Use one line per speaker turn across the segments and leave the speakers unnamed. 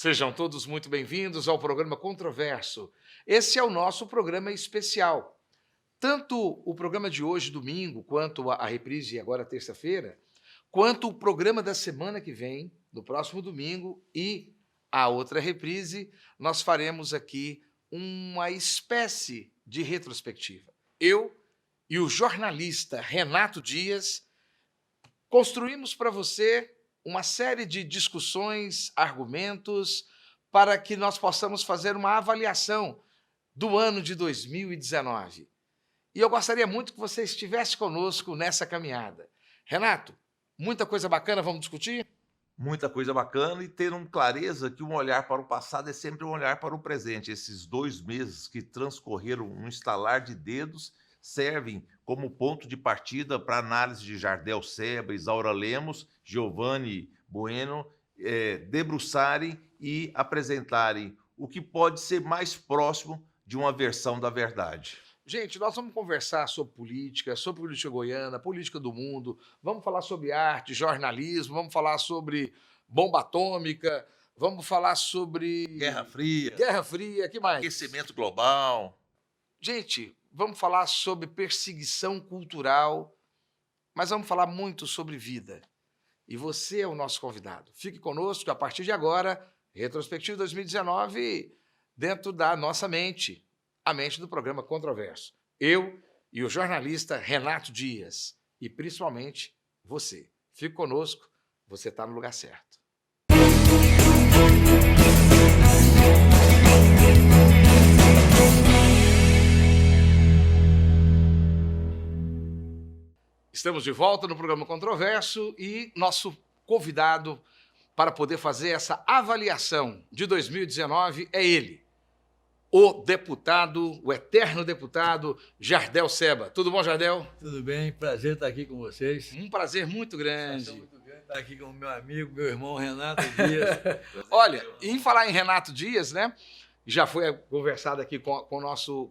Sejam todos muito bem-vindos ao programa Controverso. Esse é o nosso programa especial. Tanto o programa de hoje, domingo, quanto a reprise agora terça-feira, quanto o programa da semana que vem, no próximo domingo, e a outra reprise, nós faremos aqui uma espécie de retrospectiva. Eu e o jornalista Renato Dias construímos para você uma série de discussões, argumentos, para que nós possamos fazer uma avaliação do ano de 2019. E eu gostaria muito que você estivesse conosco nessa caminhada. Renato, muita coisa bacana, vamos discutir?
Muita coisa bacana e ter clareza que um olhar para o passado é sempre um olhar para o presente. Esses 2 meses que transcorreram num estalar de dedos servem como ponto de partida para análise de Jardel Seba, Isaura Lemos, Giovanni Bueno, debruçarem e apresentarem o que pode ser mais próximo de uma versão da verdade.
Gente, nós vamos conversar sobre política goiana, política do mundo, vamos falar sobre arte, jornalismo, vamos falar sobre bomba atômica, vamos falar sobre...
Guerra Fria.
Guerra Fria, que mais?
Aquecimento global.
Gente, vamos falar sobre perseguição cultural, mas vamos falar muito sobre vida. E você é o nosso convidado. Fique conosco a partir de agora, Retrospectiva 2019, dentro da nossa mente. A mente do programa Controverso. Eu e o jornalista Renato Dias. E, principalmente, você. Fique conosco, você está no lugar certo. Estamos de volta no programa Controverso e nosso convidado para poder fazer essa avaliação de 2019 é ele. O deputado, o eterno deputado, Jardel Seba. Tudo bom, Jardel?
Tudo bem, prazer estar aqui com vocês.
Um prazer muito grande.
Muito grande estar aqui com o meu amigo, meu irmão Renato Dias.
Olha, em falar em Renato Dias, né? Já foi conversado aqui com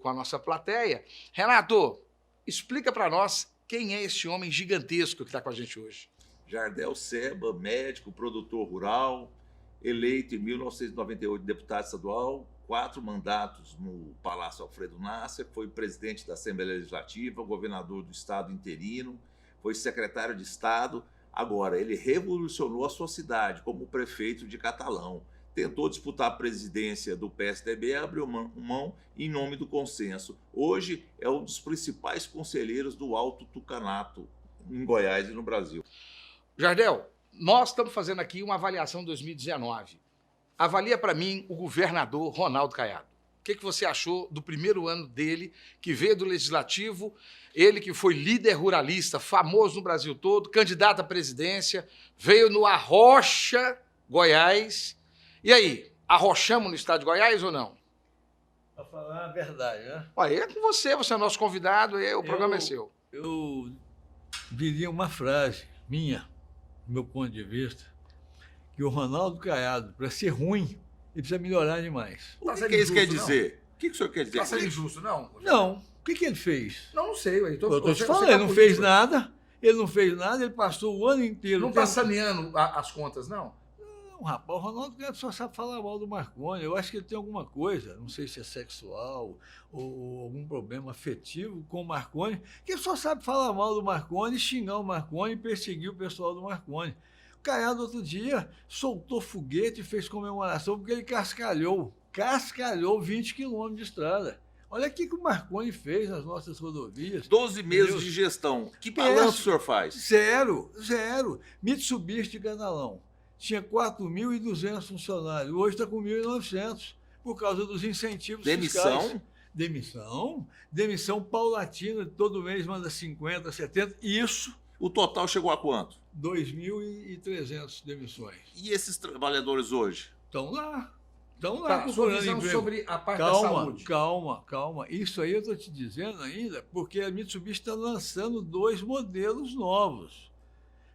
a nossa plateia. Renato, explica para nós quem é esse homem gigantesco que está com a gente hoje.
Jardel Seba, médico, produtor rural, eleito em 1998 deputado estadual, 4 mandatos no Palácio Alfredo Nasser, foi presidente da Assembleia Legislativa, governador do estado interino, foi secretário de Estado. Agora, ele revolucionou a sua cidade como prefeito de Catalão. Tentou disputar a presidência do PSDB, abriu mão em nome do consenso. Hoje é um dos principais conselheiros do Alto Tucanato, em Goiás e no Brasil.
Jardel, nós estamos fazendo aqui uma avaliação de 2019. Avalia para mim o governador Ronaldo Caiado. O que você achou do primeiro ano dele, que veio do Legislativo, ele que foi líder ruralista, famoso no Brasil todo, candidato à presidência, veio no Arrocha, Goiás. E aí, arrochamos no estado de Goiás ou não?
Para falar a verdade, né?
Olha, é com você é o nosso convidado, o programa é seu.
Eu diria uma frase minha, do meu ponto de vista, que o Ronaldo Caiado, para ser ruim, ele precisa melhorar demais.
O que isso quer dizer? O que o senhor quer dizer?
Está sendo injusto, não?
Não. O que ele fez?
Não sei.
Eu estou te falando, ele não fez nada. Ele não fez nada, ele passou o ano inteiro...
Não está saneando as contas, não?
Não, rapaz, o Ronaldo Caiado só sabe falar mal do Marconi. Eu acho que ele tem alguma coisa, não sei se é sexual ou algum problema afetivo com o Marconi, que ele só sabe falar mal do Marconi, xingar o Marconi e perseguir o pessoal do Marconi. O Caiado, outro dia, soltou foguete e fez comemoração porque ele cascalhou 20 quilômetros de estrada. Olha o que o Marconi fez nas nossas rodovias.
12 meses de gestão. Que balanço o senhor faz?
Zero. Mitsubishi de Catalão tinha 4.200 funcionários, hoje está com 1.900, por causa dos incentivos fiscais. Demissão paulatina, todo mês manda 50, 70, isso...
O total chegou a quanto?
2.300 demissões.
E esses trabalhadores hoje?
Estão lá
Sua visão sobre a parte da saúde.
Calma. Isso aí eu estou te dizendo ainda, porque a Mitsubishi está lançando 2 modelos novos.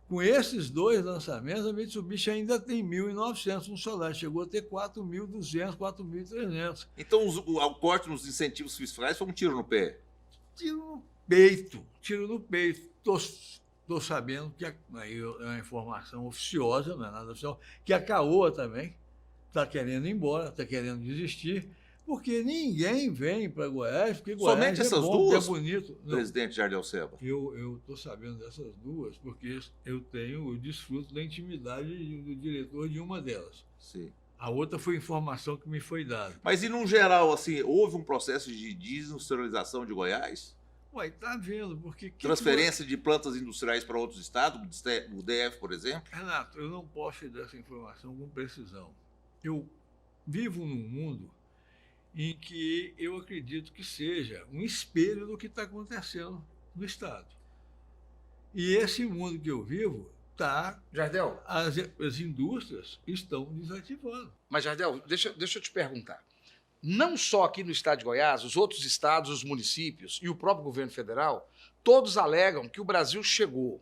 Com esses 2 lançamentos, a Mitsubishi ainda tem 1.900 funcionários. Chegou a ter 4.200, 4.300.
Então, o corte nos incentivos fiscais foi um tiro no pé?
Tiro no peito. Estou sabendo que, aí é uma informação oficiosa, não é nada oficial, que a Caoa também está querendo ir embora, está querendo desistir, porque ninguém vem para Goiás, porque Goiás
Somente
é
essas
bom,
duas,
é bonito. Não,
presidente Jardel Seba?
eu estou sabendo dessas duas, porque eu desfruto da intimidade do diretor de uma delas.
Sim.
A outra foi informação que me foi dada.
Mas e no geral, assim, houve um processo de desindustrialização de Goiás?
Ué, tá vendo? Porque
Transferência de plantas industriais para outros estados, o DF, por exemplo?
Renato, eu não posso te dar essa informação com precisão. Eu vivo num mundo em que eu acredito que seja um espelho do que está acontecendo no Estado. E esse mundo que eu vivo está...
Jardel,
As indústrias estão desativando.
mas Jardel, deixa eu te perguntar. Não só aqui no estado de Goiás, os outros estados, os municípios e o próprio governo federal, todos alegam que o Brasil chegou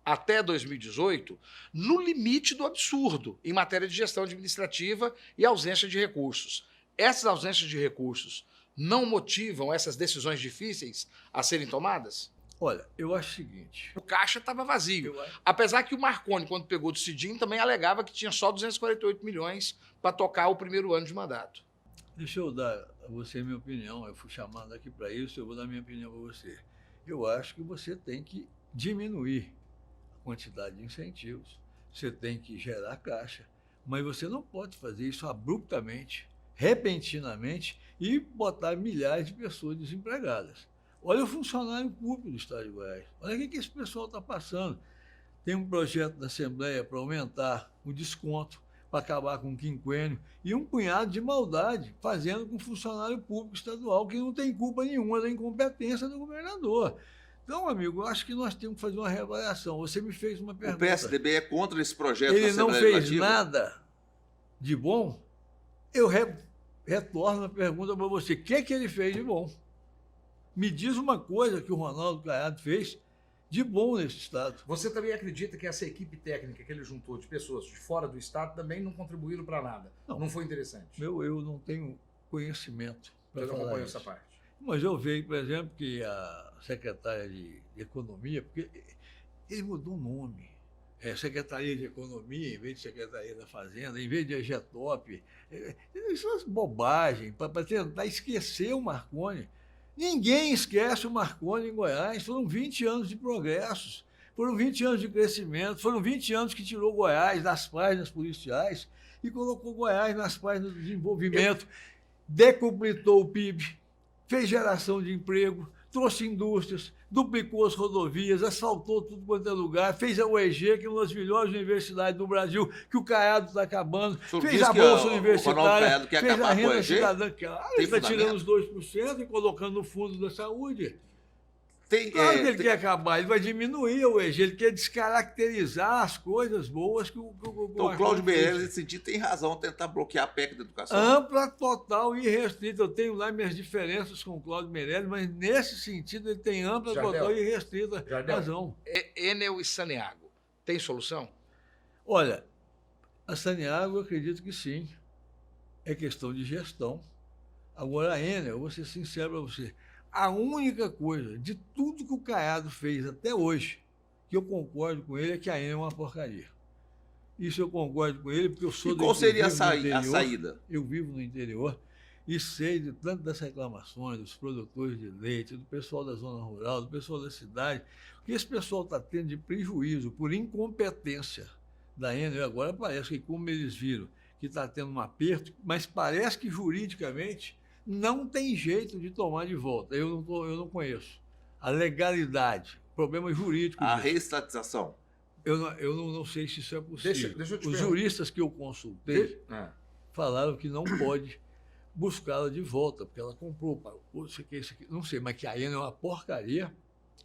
até 2018 no limite do absurdo em matéria de gestão administrativa e ausência de recursos. Essas ausências de recursos não motivam essas decisões difíceis a serem tomadas?
Olha, eu acho o seguinte...
O caixa estava vazio. Apesar que o Marconi, quando pegou do Cidinho, também alegava que tinha só 248 milhões para tocar o primeiro ano de mandato.
Deixa eu dar a você a minha opinião. Eu fui chamado aqui para isso, eu vou dar a minha opinião para você. Eu acho que você tem que diminuir a quantidade de incentivos. Você tem que gerar caixa. Mas você não pode fazer isso abruptamente, repentinamente e botar milhares de pessoas desempregadas. Olha o funcionário público do Estado de Goiás. Olha o que esse pessoal está passando. Tem um projeto da Assembleia para aumentar o desconto, para acabar com o quinquênio, e um punhado de maldade fazendo com o funcionário público estadual, que não tem culpa nenhuma da incompetência do governador. Então, amigo, eu acho que nós temos que fazer uma reavaliação. Você me fez uma pergunta.
O PSDB é contra esse projeto da
Ele não
Assembleia
fez
Legislativa?
nada de bom? Eu retorno a pergunta para você. O que é que ele fez de bom? Me diz uma coisa que o Ronaldo Caiado fez de bom nesse estado.
Você também acredita que essa equipe técnica que ele juntou de pessoas de fora do estado também não contribuíram para nada? Não foi interessante?
Eu não tenho conhecimento para
Eu não
falar
acompanho
isso.
essa parte.
Mas eu vejo, por exemplo, que a secretária de Economia, porque ele mudou o nome. Secretaria de Economia, em vez de Secretaria da Fazenda, em vez de EGETOP. Isso é uma bobagem, para tentar esquecer o Marconi. Ninguém esquece o Marconi em Goiás. Foram 20 anos de progressos, foram 20 anos de crescimento, foram 20 anos que tirou Goiás das páginas policiais e colocou Goiás nas páginas do desenvolvimento, decuplitou o PIB, fez geração de emprego, trouxe indústrias, duplicou as rodovias, asfaltou tudo quanto é lugar, fez a UEG, que é uma das melhores universidades do Brasil, que o Caiado está acabando, fez a Bolsa Universitária, fez a renda cidadã, que ele está tirando os 2% e colocando no fundo da saúde. Claro que ele quer acabar, ele vai diminuir a UEG, ele quer descaracterizar as coisas boas que o
Então, o Cláudio Meirelles, nesse sentido, tem razão tentar bloquear a PEC da educação.
Ampla, total e restrita. Eu tenho lá minhas diferenças com o Cláudio Meirelles, mas nesse sentido ele tem ampla, total e restrita razão.
Enel e Saneago, tem solução?
Olha, a Saneago eu acredito que sim. É questão de gestão. Agora, a Enel, eu vou ser sincero para você, a única coisa de tudo que o Caiado fez até hoje, que eu concordo com ele, é que a Enel é uma porcaria. Isso eu concordo com ele, porque eu sou
do interior. E qual seria a saída?
Eu vivo no interior e sei de tanto das reclamações dos produtores de leite, do pessoal da zona rural, do pessoal da cidade, que esse pessoal está tendo de prejuízo por incompetência da Enel. Agora parece que, como eles viram que está tendo um aperto, mas parece que juridicamente não tem jeito de tomar de volta. Eu não conheço a legalidade, problema jurídico.
A reestatização.
Eu não sei se isso é possível.
Deixa eu te
Os juristas que eu consultei falaram que não pode buscá-la de volta, porque ela comprou. Não sei, mas que a Enel é uma porcaria.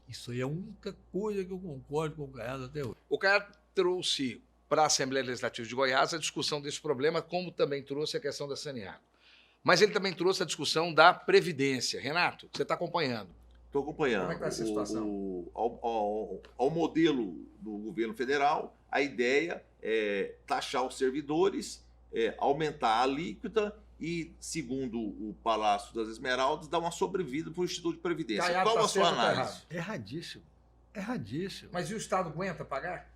Isso aí é a única coisa que eu concordo com o Caiado até hoje.
O Caiado trouxe para a Assembleia Legislativa de Goiás a discussão desse problema, como também trouxe a questão da Saneago. Mas ele também trouxe a discussão da Previdência. Renato, você está acompanhando?
Estou acompanhando.
Como é que está essa situação?
Ao modelo do governo federal, a ideia é taxar os servidores, aumentar a alíquota e, segundo o Palácio das Esmeraldas, dar uma sobrevida para o Instituto de Previdência.
Caiado,
qual a sua análise?
Erradíssimo. Erradíssimo.
Mas e o Estado aguenta pagar?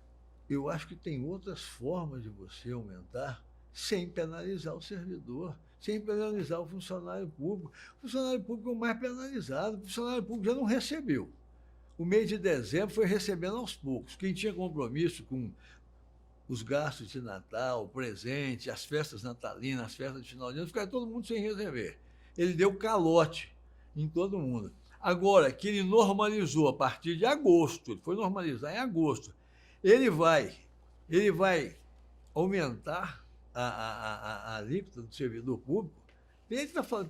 Eu acho que tem outras formas de você aumentar sem penalizar o servidor, sem penalizar o funcionário público. O funcionário público é o mais penalizado, o funcionário público já não recebeu. O mês de dezembro foi recebendo aos poucos. Quem tinha compromisso com os gastos de Natal, o presente, as festas natalinas, as festas de final de ano, ficava todo mundo sem receber. Ele deu calote em todo mundo. Agora, que ele normalizou a partir de agosto, ele foi normalizar em agosto, ele vai aumentar a alíquota do servidor público.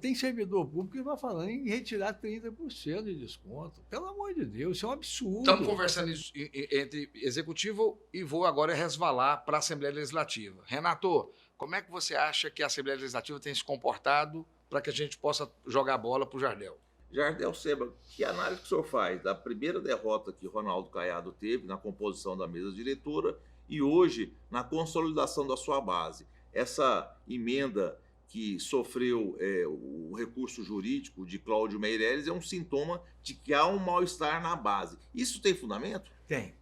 Tem servidor público que vai falando em retirar 30% de desconto. Pelo amor de Deus, isso é um absurdo.
Estamos conversando isso entre executivo e vou agora resvalar para a Assembleia Legislativa. Renato, como é que você acha que a Assembleia Legislativa tem se comportado para que a gente possa jogar a bola para o Jardel?
Jardel Seba, que análise que o senhor faz da primeira derrota que Ronaldo Caiado teve na composição da mesa diretora e hoje na consolidação da sua base? Essa emenda que sofreu o recurso jurídico de Cláudio Meirelles é um sintoma de que há um mal-estar na base. Isso tem fundamento?
Tem.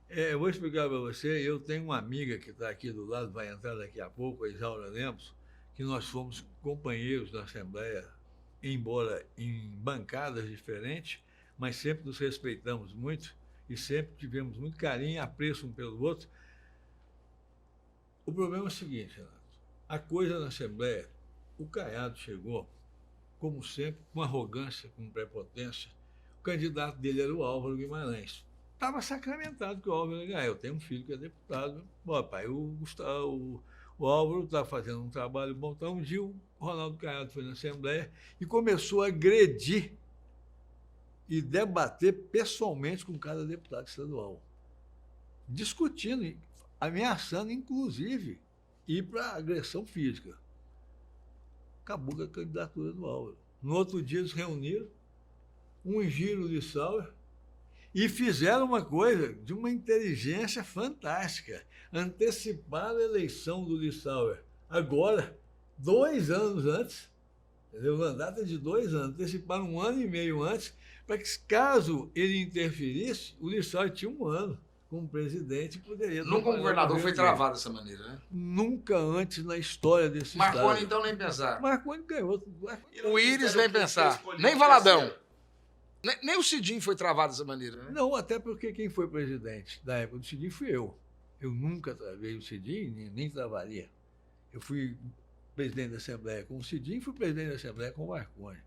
Eu vou explicar para você. Eu tenho uma amiga que está aqui do lado, vai entrar daqui a pouco, a Isaura Lemos, que nós fomos companheiros da Assembleia, embora em bancadas diferentes, mas sempre nos respeitamos muito e sempre tivemos muito carinho e apreço um pelo outro. O problema é o seguinte, Renato. A coisa na Assembleia, o Caiado chegou, como sempre, com arrogância, com prepotência. O candidato dele era o Álvaro Guimarães. Estava sacramentado que o Álvaro ia ganhar. Eu tenho um filho que é deputado. Bom, pai, o Álvaro está fazendo um trabalho bom. Então, um dia o Ronaldo Caiado foi na Assembleia e começou a agredir e debater pessoalmente com cada deputado estadual. Discutindo, ameaçando, inclusive, ir para agressão física. Acabou com a candidatura do Álvaro. No outro dia, eles reuniram, ungiram o Lissauer e fizeram uma coisa de uma inteligência fantástica. Anteciparam a eleição do Lissauer. Agora, 2 anos antes, entendeu? O mandato é de 2 anos. Anteciparam 1 ano e meio antes, para que, caso ele interferisse, o Lissauer tinha 1 ano como presidente, poderia...
Nunca um governador foi travado dessa maneira, né?
Nunca antes na história desse
Marconi,
estado.
então, nem pensar.
Marconi ganhou.
O Íris, nem pensar. Nem Valadão. Nem o Cidinho foi travado dessa maneira, né?
Não, até porque quem foi presidente da época do Cidinho fui eu. Eu nunca travei o Cidinho, nem travaria. Eu fui presidente da Assembleia com o Cidinho e fui presidente da Assembleia com o Marconi.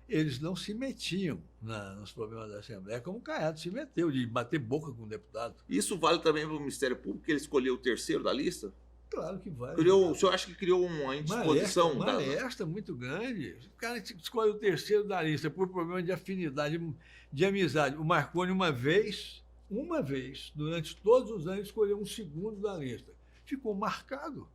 Eles não se metiam nos problemas da Assembleia, como o Caiado se meteu, de bater boca com o deputado.
Isso vale também para o Ministério Público, que ele escolheu o terceiro da lista?
Claro que vale.
O senhor acha que criou uma indisposição?
Uma molesta muito grande. O cara escolhe o terceiro da lista por problema de afinidade, de amizade. O Marconi, uma vez, durante todos os anos, escolheu um segundo da lista. Ficou marcado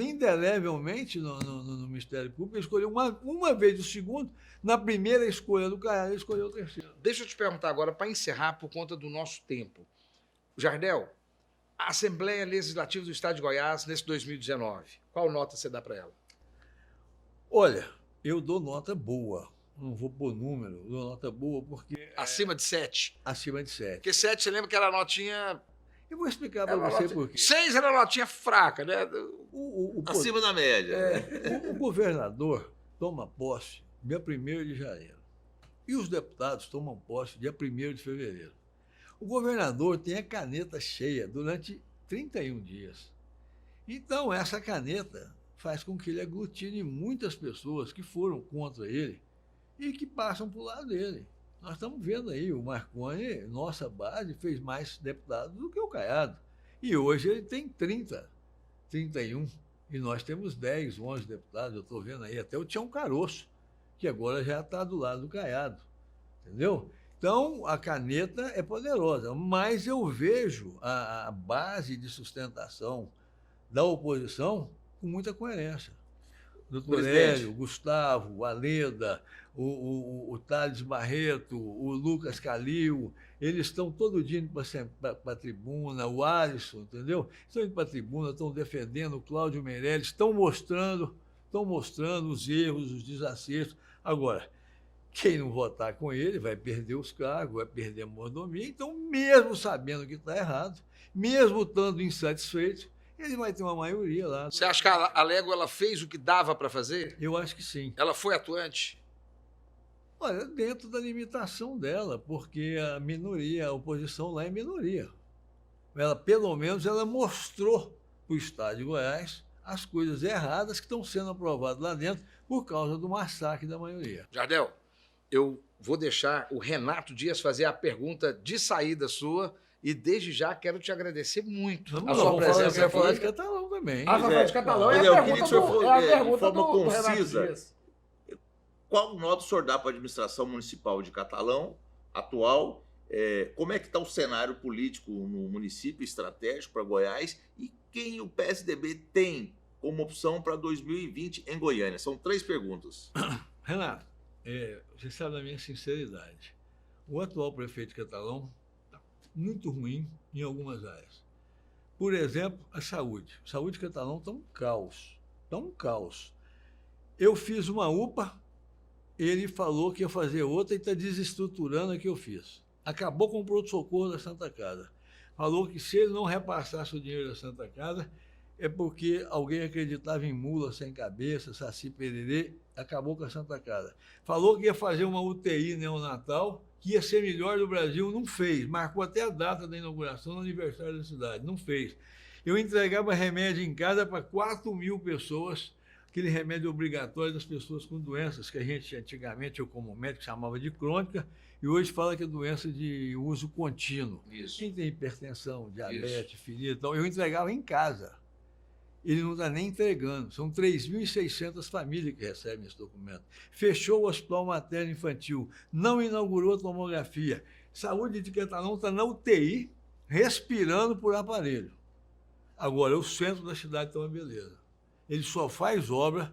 indelevelmente no Ministério Público. Ele escolheu uma vez o segundo, na primeira escolha do Caiado, ele escolheu o terceiro.
Deixa eu te perguntar agora, para encerrar, por conta do nosso tempo. Jardel, a Assembleia Legislativa do Estado de Goiás, nesse 2019, qual nota você dá para ela?
Olha, eu dou nota boa. Não vou pôr número, dou nota boa porque...
Acima de 7?
Acima de 7.
Porque 7, você lembra que era a notinha...
Eu vou explicar para você por quê.
6 era a notinha fraca, né?
Acima da média.
O governador toma posse dia 1º de janeiro. E os deputados tomam posse dia 1º de fevereiro. O governador tem a caneta cheia durante 31 dias. Então, essa caneta faz com que ele aglutine muitas pessoas que foram contra ele e que passam para o lado dele. Nós estamos vendo aí, o Marconi, nossa base, fez mais deputados do que o Caiado. E hoje ele tem 30, 31. E nós temos 10, 11 deputados. Eu estou vendo aí até o Tião Caroço, que agora já está do lado do Caiado. Entendeu? Então, a caneta é poderosa. Mas eu vejo a base de sustentação da oposição com muita coerência. Doutor Hélio, Gustavo, Aleda, o Thales Barreto, o Lucas Calil, eles estão todo dia indo para a tribuna, o Alisson, entendeu? Estão indo para a tribuna, estão defendendo o Cláudio Meirelles, estão mostrando os erros, os desacertos. Agora, quem não votar com ele vai perder os cargos, vai perder a mordomia. Então, mesmo sabendo que está errado, mesmo estando insatisfeito, ele vai ter uma maioria lá.
Você acha que a Lego ela fez o que dava para fazer?
Eu acho que sim.
Ela foi atuante?
Olha, dentro da limitação dela, porque a minoria, a oposição lá é minoria. Ela, pelo menos, ela mostrou para o Estado de Goiás as coisas erradas que estão sendo aprovadas lá dentro por causa do massacre da maioria.
Jardel, eu vou deixar o Renato Dias fazer a pergunta de saída sua e desde já quero te agradecer muito a sua presença
Vai falar
aqui.
de catalão também.
Ah, vai falar de catalão.
Mas
É a
eu queria que o senhor
pergunta do- é a
de
pergunta
forma
do Renato
concisa.
Dias.
Qual nota o senhor dá para a administração municipal de Catalão atual? Como é que está o cenário político no município estratégico para Goiás e quem o PSDB tem como opção para 2020 em Goiânia? São 3 perguntas.
Renato, você sabe da minha sinceridade. O atual prefeito de Catalão está muito ruim em algumas áreas. Por exemplo, a saúde. A saúde de Catalão está um caos. Está um caos. Eu fiz uma UPA, ele falou que ia fazer outra e está desestruturando a que eu fiz. Acabou com o pronto-socorro da Santa Casa. Falou que se ele não repassasse o dinheiro da Santa Casa, é porque alguém acreditava em mula sem cabeça, saci pererê, acabou com a Santa Casa. Falou que ia fazer uma UTI neonatal, que ia ser melhor do Brasil, não fez. Marcou até a data da inauguração no aniversário da cidade, não fez. Eu entregava remédio em casa para 4.000 pessoas, aquele remédio obrigatório das pessoas com doenças, que a gente antigamente, eu como médico, chamava de crônica, e hoje fala que é doença de uso contínuo.
Isso.
Quem tem hipertensão, diabetes, ferida, então eu entregava em casa. Ele não está nem entregando. São 3.600 famílias que recebem esse documento. Fechou o hospital materno-infantil, não inaugurou a tomografia. Saúde de Catalão está na UTI, respirando por aparelho. Agora, o centro da cidade está uma beleza. Ele só faz obra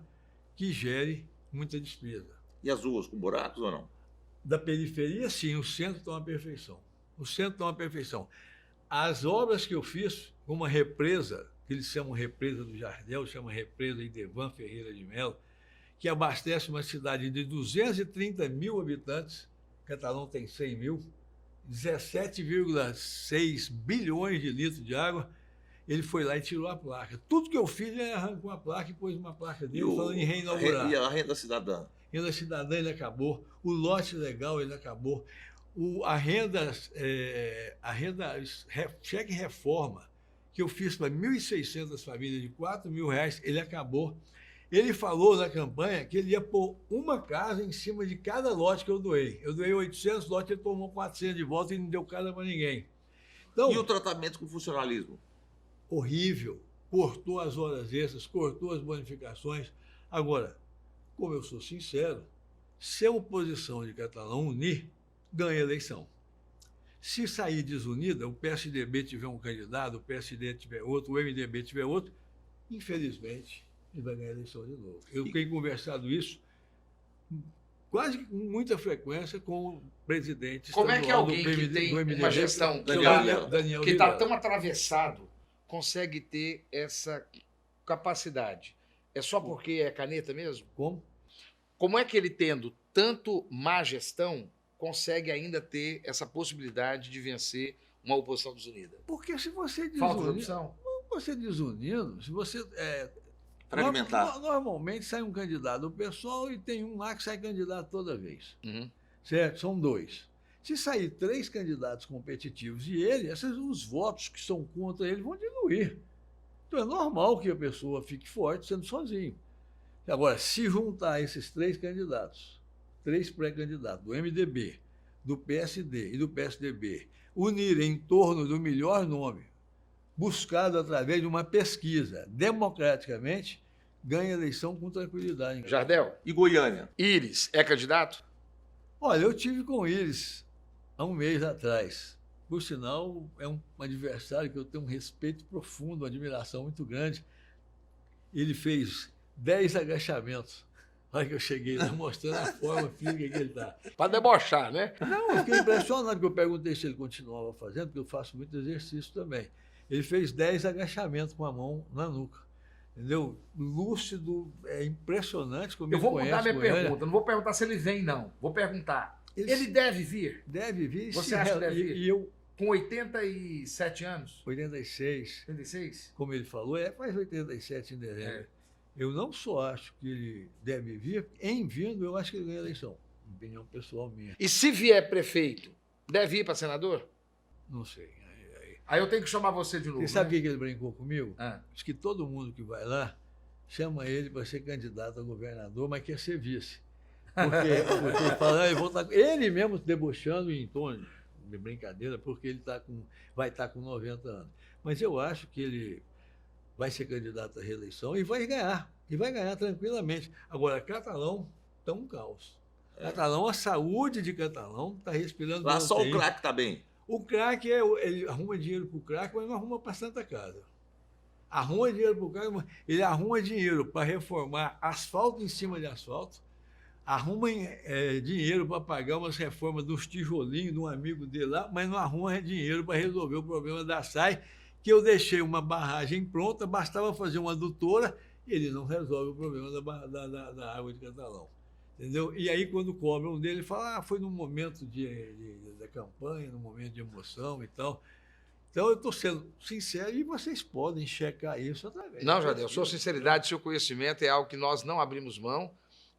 que gere muita despesa.
E as ruas com buracos ou não?
Da periferia, sim, o centro está uma perfeição. O centro está uma perfeição. As obras que eu fiz, como a represa, que eles chamam represa do Jardel, chamam represa Idevan Ferreira de Mello, que abastece uma cidade de 230 mil habitantes, Catalão tem 100 mil, 17,6 bilhões de litros de água, ele foi lá e tirou a placa. Tudo que eu fiz, ele arrancou a placa e pôs uma placa dele falando em reinaugurar.
E a renda cidadã?
Renda cidadã ele acabou, o lote legal ele acabou, a renda cheque reforma, que eu fiz para 1.600 famílias de R$4.000, ele acabou. Ele falou na campanha que ele ia pôr uma casa em cima de cada lote que eu doei. Eu doei 800 lotes, ele tomou 400 de volta e não deu casa para ninguém. Então,
E o tratamento com funcionalismo?
horrível, cortou as horas extras, cortou as bonificações. Agora, como eu sou sincero, se a oposição de Catalão unir, ganha a eleição. Se sair desunida, o PSDB tiver um candidato, o PSD tiver outro, o MDB tiver outro, infelizmente, ele vai ganhar a eleição de novo. Eu tenho conversado isso quase com muita frequência com o presidente
Como é que
estadual
alguém
do
que
MD,
tem
do MDB,
uma gestão
Daniel
que está
Vilela.
tão atravessado consegue ter essa capacidade? É só porque é caneta mesmo?
Como?
Como é que ele, tendo tanto má gestão, consegue ainda ter essa possibilidade de vencer uma oposição desunida?
Porque se você
Falta de
desunir,
opção?
você desunindo, se você
Fragmentar.
Normalmente sai um candidato do pessoal e tem um lá que sai candidato toda vez.
Uhum.
Certo? São 2. Se sair 3 candidatos competitivos e ele, os votos que são contra ele vão diluir. Então é normal que a pessoa fique forte sendo sozinho. Agora, se juntar esses 3 candidatos, 3 pré-candidatos, do MDB, do PSD e do PSDB, unirem em torno do melhor nome, buscado através de uma pesquisa, democraticamente, ganha a eleição com tranquilidade.
Jardel,
E Goiânia?
Íris é candidato?
Olha, eu tive com eles há um mês atrás. Por sinal, é um adversário que eu tenho um respeito profundo, uma admiração muito grande. Ele fez 10 agachamentos. Olha que eu cheguei lá mostrando a forma física que ele está.
Para debochar, né?
Não, eu fiquei impressionado, porque eu perguntei se ele continuava fazendo, porque eu faço muito exercício também. Ele fez 10 agachamentos com a mão na nuca. Entendeu? Lúcido, é impressionante como
Eu
ele
vou
conhece
mudar minha
Goiânia.
pergunta. Não vou perguntar se ele vem, não. Vou perguntar. Ele deve vir?
Deve vir.
Você acha que deve vir?
E eu
Com 87 anos?
86.
86?
Como ele falou, faz 87 em dezembro.
É.
Eu não só acho que ele deve vir, em vindo, eu acho que ele ganha a eleição. Opinião pessoal minha.
E se vier prefeito, deve ir para senador?
Não sei.
Aí eu tenho que chamar você de novo.
Você sabe o que ele brincou comigo?
Ah.
Diz que todo mundo que vai lá chama ele para ser candidato a governador, mas quer ser vice. Porque ele fala, eu vou estar... Ele mesmo debochando em tom de brincadeira, porque ele vai estar com 90 anos. Mas eu acho que ele vai ser candidato à reeleição e vai ganhar. E vai ganhar tranquilamente. Agora, Catalão está um caos. Catalão, a saúde de Catalão está respirando...
Lá só o craque está bem.
O craque, ele arruma dinheiro para o craque, mas não arruma para a Santa Casa. Arruma dinheiro para o craque, ele arruma dinheiro para reformar asfalto em cima de asfalto, arruma dinheiro para pagar umas reformas dos tijolinhos de um amigo dele lá, mas não arruma dinheiro para resolver o problema da SAI, que eu deixei uma barragem pronta, bastava fazer uma adutora, e ele não resolve o problema da água de Catalão. Entendeu? E aí, quando cobram dele, fala, foi num momento da campanha, num momento de emoção e tal. Então, eu estou sendo sincero e vocês podem checar isso através.
Não, Jardel, sua sinceridade, seu conhecimento é algo que nós não abrimos mão.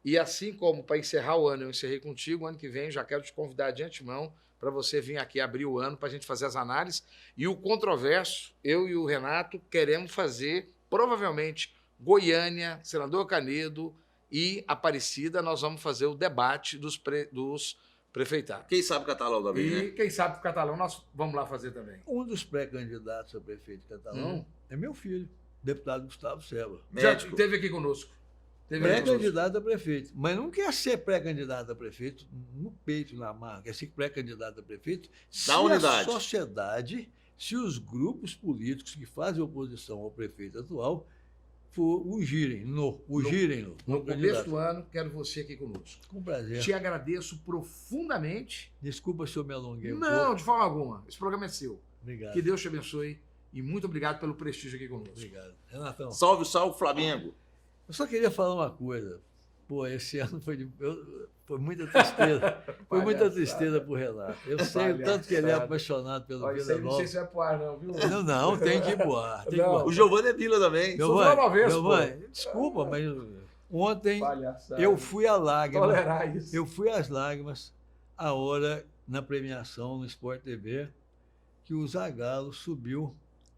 E assim como para encerrar o ano eu encerrei contigo, o ano que vem já quero te convidar de antemão para você vir aqui abrir o ano para a gente fazer as análises. E o controverso, eu e o Renato queremos fazer, provavelmente, Goiânia, Senador Canedo e Aparecida, nós vamos fazer o debate dos prefeitados.
Quem sabe Catalão também,
E
né?
quem sabe o Catalão nós vamos lá fazer também.
Um dos pré-candidatos a prefeito de Catalão é meu filho, deputado Gustavo Selva.
Já
Médico.
esteve aqui conosco.
Pré-candidato a prefeito. Mas não quer ser pré-candidato a prefeito no peito, na marca. Quer ser pré-candidato a prefeito se
unidade.
a sociedade, se os grupos políticos que fazem oposição ao prefeito atual ungirem-no.
No começo do ano, quero você aqui conosco.
Com prazer.
Te agradeço profundamente.
Desculpa se eu me alonguei um
Não,
pouco.
de forma alguma. Esse programa é seu.
Obrigado.
Que Deus te abençoe e muito obrigado pelo prestígio aqui conosco.
Obrigado. Renatão,
Salve, salve, Flamengo.
eu só queria falar uma coisa. Pô, esse ano foi muita tristeza. Foi muita tristeza pro Renato. Eu sei o tanto que ele é apaixonado pelo Vila Nova.
se vai pro ar, não, viu?
Não, tem que ir pro ar. Tem que ir pro ar.
O Giovanni é Vila também.
Giovanni, desculpa, mas ontem eu fui às lágrimas a hora na premiação no Sport TV que o Zagallo subiu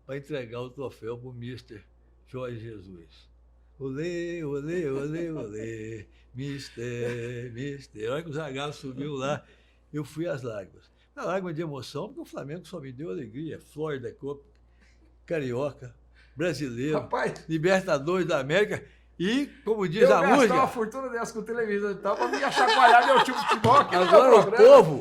para entregar o troféu para o Mister Jorge Jesus. Olê, olê, olê, olê, Mister. A hora que o Zagallo subiu lá, eu fui às lágrimas. A lágrima de emoção, porque o Flamengo só me deu alegria. Florida Cup, Carioca, Brasileiro,
Rapaz,
Libertadores da América e, como diz
eu
a
gastar
música,
uma fortuna dessa com televisão e tal pra me chacoalhar meu time de futebol aqui no meu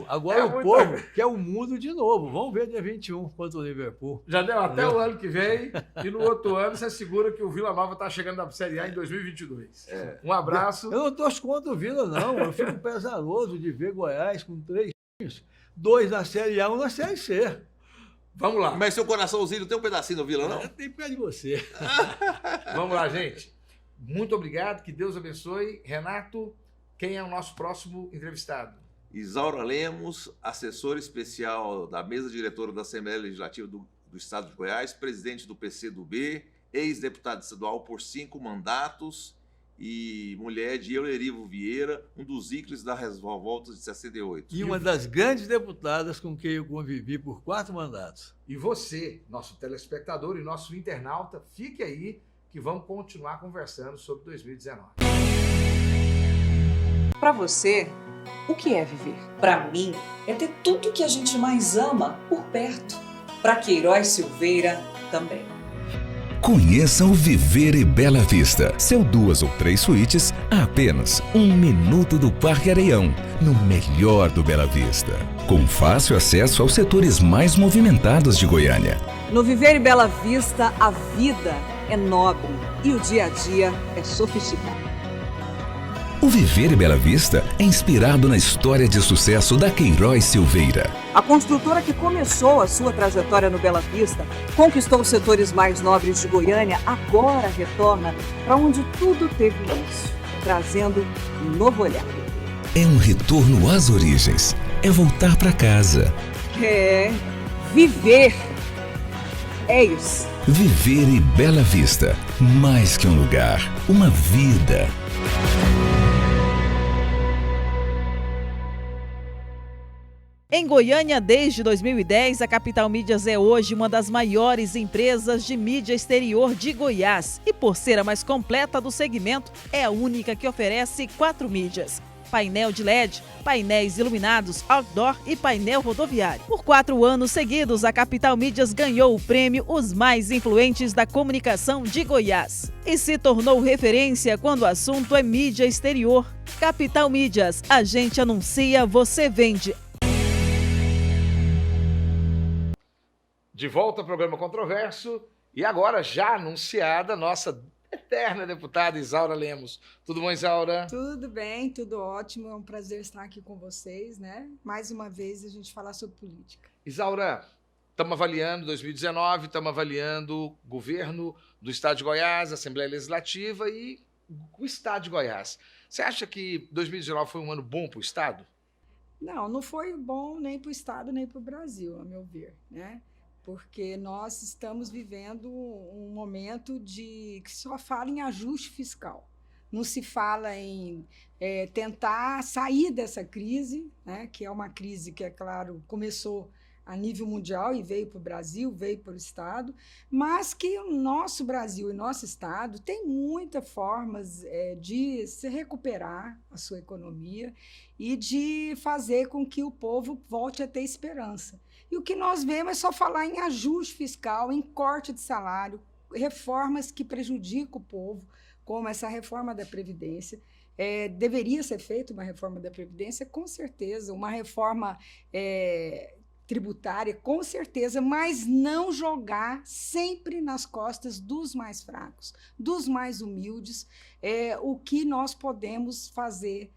agora o
programa.
povo quer o mundo de novo. Vamos ver dia 21 contra o Liverpool.
Já deu até o ano que vem e no outro ano você segura que o Vila Nova está chegando na Série A em 2022. Um abraço.
Eu não torço contra o Vila, não. Eu fico pesaroso de ver Goiás com 3 times, 2 na Série A, 1 na Série C.
Vamos lá.
Mas seu coraçãozinho tem um pedacinho no Vila, não?
Tem pé de você.
Vamos lá, gente. Muito obrigado, que Deus abençoe. Renato, quem é o nosso próximo entrevistado?
Isaura Lemos, assessora especial da mesa diretora da Assembleia Legislativa do Estado de Goiás, presidente do PCdoB, ex-deputada estadual por 5 mandatos e mulher de Eulerivo Vieira, um dos ícones da revolta de 68.
E uma das grandes deputadas com quem eu convivi por 4 mandatos.
E você, nosso telespectador e nosso internauta, fique aí que vamos continuar conversando sobre 2019.
Para você, o que é viver? Para mim, é ter tudo que a gente mais ama por perto. Para Queiroz Silveira, também.
Conheça o Viver e Bela Vista. São 2 ou 3 suítes a apenas 1 minuto do Parque Areião, no melhor do Bela Vista. Com fácil acesso aos setores mais movimentados de Goiânia.
No Viver e Bela Vista, a vida é nobre e o dia a dia é sofisticado.
O Viver e Bela Vista é inspirado na história de sucesso da Queiroz Silveira.
A construtora que começou a sua trajetória no Bela Vista, conquistou os setores mais nobres de Goiânia, agora retorna para onde tudo teve início, trazendo um novo olhar.
É um retorno às origens, é voltar para casa.
É, Viver. É isso.
Viver e Bela Vista. Mais que um lugar, uma vida.
Em Goiânia, desde 2010, a Capital Mídias é hoje uma das maiores empresas de mídia exterior de Goiás e, por ser a mais completa do segmento, é a única que oferece 4 mídias: painel de LED, painéis iluminados, outdoor e painel rodoviário. Por 4 anos seguidos, a Capital Mídias ganhou o prêmio Os Mais Influentes da Comunicação de Goiás e se tornou referência quando o assunto é mídia exterior. Capital Mídias, a gente anuncia, você vende.
De volta ao programa Controverso e agora já anunciada nossa eterna deputada Isaura Lemos. Tudo bom, Isaura?
Tudo bem, tudo ótimo. É um prazer estar aqui com vocês, né? Mais uma vez a gente falar sobre política.
Isaura, estamos avaliando 2019, estamos avaliando o governo do Estado de Goiás, a Assembleia Legislativa e o Estado de Goiás. Você acha que 2019 foi um ano bom para o Estado?
Não foi bom nem para o Estado nem para o Brasil, a meu ver, né? Porque nós estamos vivendo um momento que só fala em ajuste fiscal. Não se fala em tentar sair dessa crise, né, que é uma crise que, é claro, começou a nível mundial e veio para o Brasil, veio para o Estado, mas que o nosso Brasil e nosso Estado tem muitas formas de se recuperar a sua economia e de fazer com que o povo volte a ter esperança. E o que nós vemos é só falar em ajuste fiscal, em corte de salário, reformas que prejudicam o povo, como essa reforma da Previdência. Deveria ser feita uma reforma da Previdência, com certeza, uma reforma tributária, com certeza, mas não jogar sempre nas costas dos mais fracos, dos mais humildes, o que nós podemos fazer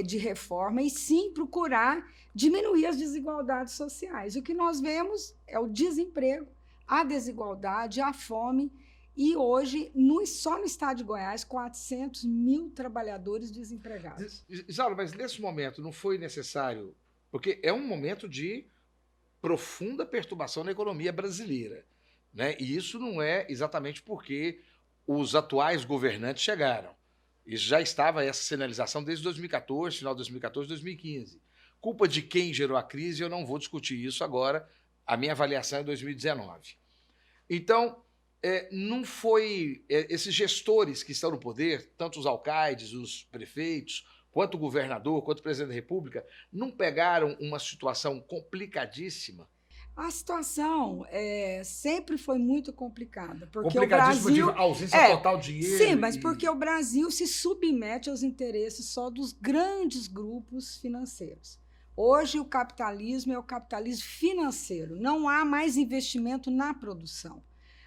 de reforma e sim procurar diminuir as desigualdades sociais. O que nós vemos é o desemprego, a desigualdade, a fome e hoje, só no estado de Goiás, 400 mil trabalhadores desempregados.
Isaura, mas nesse momento não foi necessário, porque é um momento de profunda perturbação na economia brasileira, né? E isso não é exatamente porque os atuais governantes chegaram. Isso já estava, essa sinalização, desde 2014, final de 2014, 2015. Culpa de quem gerou a crise, eu não vou discutir isso agora. A minha avaliação é 2019. Então, não foi... esses gestores que estão no poder, tanto os alcaides, os prefeitos, quanto o governador, quanto o presidente da República, não pegaram uma situação complicadíssima?
A situação sempre foi muito complicada. Porque
complicadíssima,
o Brasil,
de ausência total de dinheiro.
Sim, mas porque o Brasil se submete aos interesses só dos grandes grupos financeiros. Hoje o capitalismo é o capitalismo financeiro. Não há mais investimento na produção.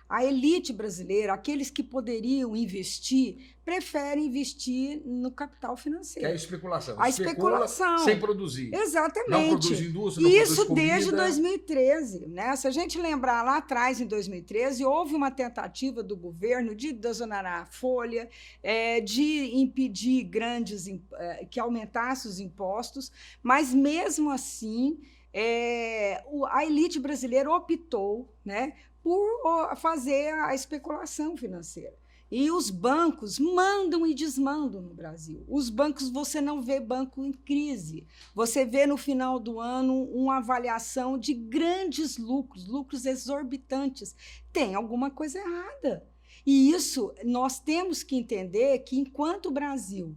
A elite brasileira, aqueles que poderiam investir, preferem investir no capital financeiro.
É a especulação.
A especulação.
Sem produzir.
Exatamente.
Não produz indústria, não
Isso
produz comida.
desde 2013. Né? Se a gente lembrar lá atrás, em 2013, houve uma tentativa do governo de desonerar a folha, de impedir que aumentasse os impostos, mas mesmo assim a elite brasileira optou, né, por fazer a especulação financeira. E os bancos mandam e desmandam no Brasil. Os bancos, você não vê banco em crise. Você vê no final do ano uma avaliação de grandes lucros exorbitantes. Tem alguma coisa errada. E isso nós temos que entender que enquanto o Brasil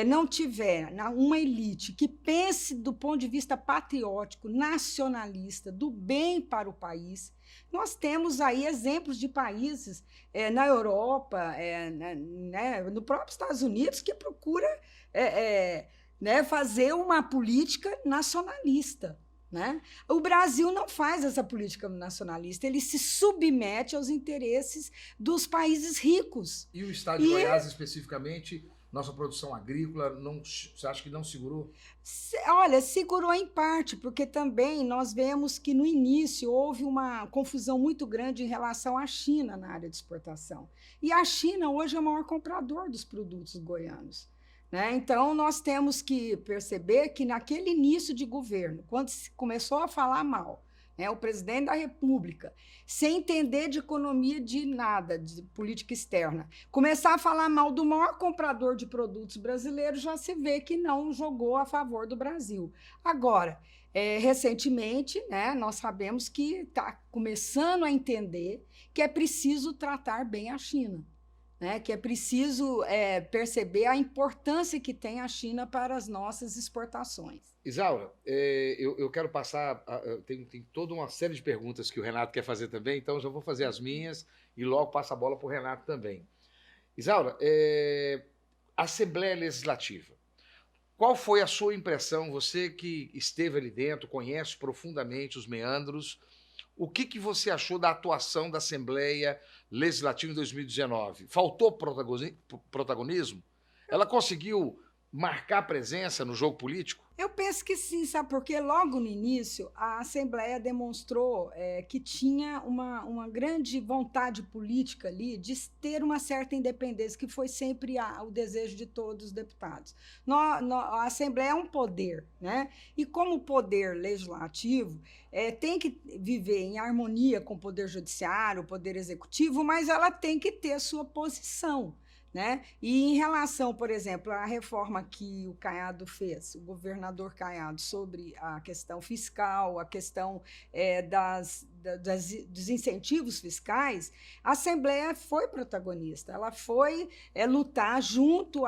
não tiver uma elite que pense do ponto de vista patriótico, nacionalista, do bem para o país, nós temos aí exemplos de países na Europa, no próprio Estados Unidos, que procura fazer uma política nacionalista. Né? O Brasil não faz essa política nacionalista, ele se submete aos interesses dos países ricos.
E o estado de Goiás, especificamente, nossa produção agrícola, você acha que não segurou?
Olha, segurou em parte, porque também nós vemos que no início houve uma confusão muito grande em relação à China na área de exportação. E a China hoje é o maior comprador dos produtos goianos. Né? Então, nós temos que perceber que naquele início de governo, quando se começou a falar mal o presidente da República, sem entender de economia de nada, de política externa, começar a falar mal do maior comprador de produtos brasileiros, já se vê que não jogou a favor do Brasil. Agora, recentemente, né, nós sabemos que está começando a entender que é preciso tratar bem a China, né, que é preciso perceber a importância que tem a China para as nossas exportações.
Isaura, eu quero passar. Tem toda uma série de perguntas que o Renato quer fazer também, então eu já vou fazer as minhas e logo passo a bola para o Renato também. Isaura, Assembleia Legislativa. Qual foi a sua impressão, você que esteve ali dentro, conhece profundamente os meandros, o que você achou da atuação da Assembleia Legislativa em 2019? Faltou protagonismo? Ela conseguiu marcar presença no jogo político?
Eu penso que sim, sabe? Porque logo no início a Assembleia demonstrou que tinha uma grande vontade política ali de ter uma certa independência, que foi sempre o desejo de todos os deputados. A Assembleia é um poder, né? E como poder legislativo, tem que viver em harmonia com o poder judiciário, o poder executivo, mas ela tem que ter sua posição, né? E em relação, por exemplo, à reforma que o Caiado fez, o governador Caiado, sobre a questão fiscal, a questão dos incentivos fiscais, a Assembleia foi protagonista, ela foi lutar junto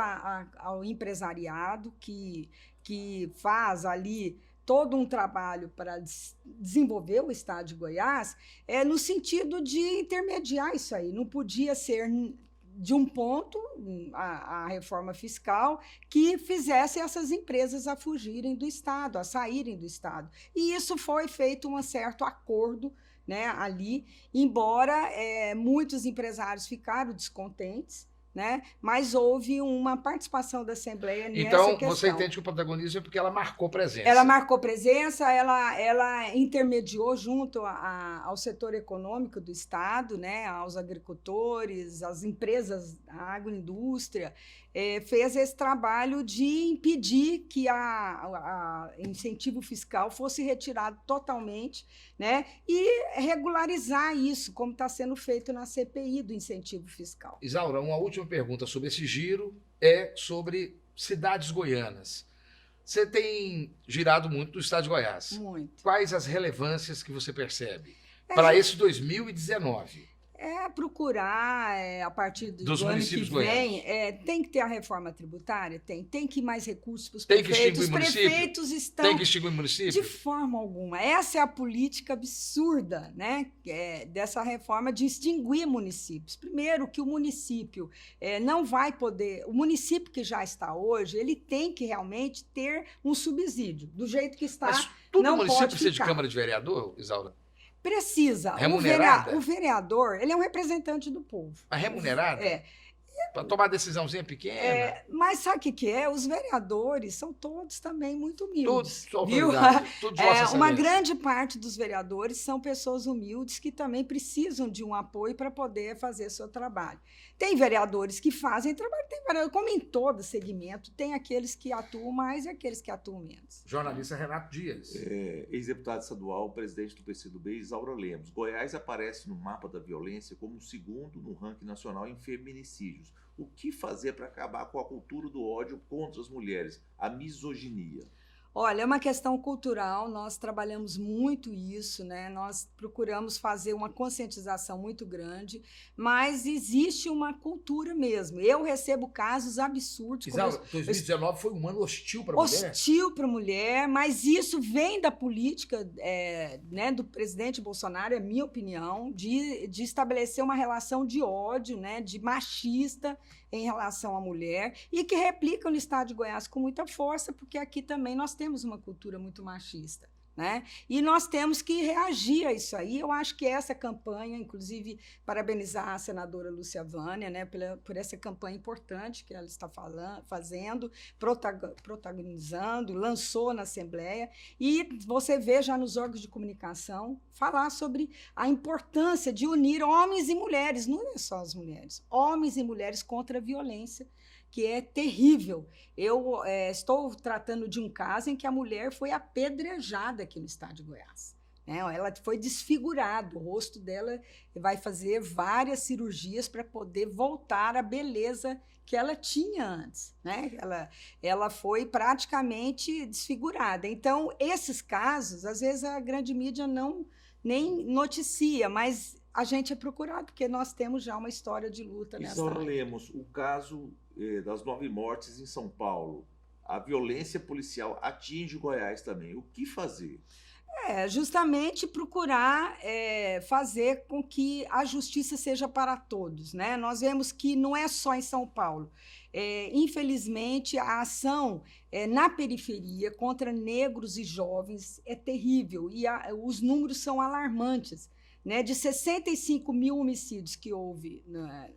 ao empresariado que faz ali todo um trabalho para desenvolver o estado de Goiás, no sentido de intermediar isso aí, não podia ser de um ponto, a reforma fiscal, que fizesse essas empresas a fugirem do Estado, a saírem do Estado. E isso foi feito um certo acordo, né, ali, embora muitos empresários ficaram descontentes, né, mas houve uma participação da Assembleia nessa questão.
Então, você entende que o protagonismo é porque ela marcou presença.
Ela marcou presença, ela intermediou junto ao setor econômico do Estado, né, aos agricultores, às empresas, à agroindústria, fez esse trabalho de impedir que a incentivo fiscal fosse retirado totalmente, né, e regularizar isso, como está sendo feito na CPI do incentivo fiscal.
Isaura, uma última pergunta sobre esse giro é sobre cidades goianas. Você tem girado muito no estado de Goiás.
Muito.
Quais as relevâncias que você percebe para esse 2019?
Procurar, a partir do ano que vem, tem que ter a reforma tributária? Tem que ir mais recursos para os prefeitos. Os prefeitos estão...
Tem que extinguir município?
De forma alguma. Essa é a política absurda, né, dessa reforma de extinguir municípios. Primeiro, que o município não vai poder... O município que já está hoje, ele tem que realmente ter um subsídio. Do jeito que está,
Mas todo
não
município
pode
precisa de
ficar.
Câmara de Vereador, Isaura?
Precisa.
Remunerada?
O vereador, ele é um representante do povo.
Mas remunerada? Para tomar decisãozinha pequena?
Mas sabe o que é? Os vereadores são todos também muito humildes.
Todos
viu?
uma
grande parte dos vereadores são pessoas humildes que também precisam de um apoio para poder fazer seu trabalho. Tem vereadores que fazem trabalho, tem vereador, como em todo segmento, tem aqueles que atuam mais e aqueles que atuam menos.
Jornalista Renato Dias.
Ex-deputado estadual, presidente do PCdoB, Isaura Lemos. Goiás aparece no mapa da violência como o segundo no ranking nacional em feminicídios. O que fazer para acabar com a cultura do ódio contra as mulheres, a misoginia?
Olha, é uma questão cultural, nós trabalhamos muito isso, né? Nós procuramos fazer uma conscientização muito grande, mas existe uma cultura mesmo. Eu recebo casos absurdos.
Isaura, 2019 foi um ano hostil para a mulher?
Hostil para a mulher, mas isso vem da política né, do presidente Bolsonaro, é minha opinião, de estabelecer uma relação de ódio, né, de machista em relação à mulher, e que replicam no estado de Goiás com muita força, porque aqui também nós temos uma cultura muito machista, né? E nós temos que reagir a isso aí. Eu acho que essa campanha, inclusive, parabenizar a senadora Lúcia Vânia, né, por essa campanha importante que ela está fazendo, protagonizando, lançou na Assembleia, e você vê já nos órgãos de comunicação falar sobre a importância de unir homens e mulheres, não é só as mulheres, homens e mulheres contra a violência, que é terrível. Eu estou tratando de um caso em que a mulher foi apedrejada aqui no estado de Goiás. né? Ela foi desfigurada, o rosto dela vai fazer várias cirurgias para poder voltar à beleza que ela tinha antes, né? Ela foi praticamente desfigurada. Então, esses casos, às vezes a grande mídia nem noticia, mas a gente é procurado, porque nós temos já uma história de luta nessa
Isaura
área.
Lemos, o caso das 9 mortes em São Paulo, a violência policial atinge Goiás também. O que fazer?
Justamente procurar fazer com que a justiça seja para todos, né? Nós vemos que não é só em São Paulo. Infelizmente, a ação na periferia contra negros e jovens é terrível e os números são alarmantes. Né, de 65 mil homicídios que houve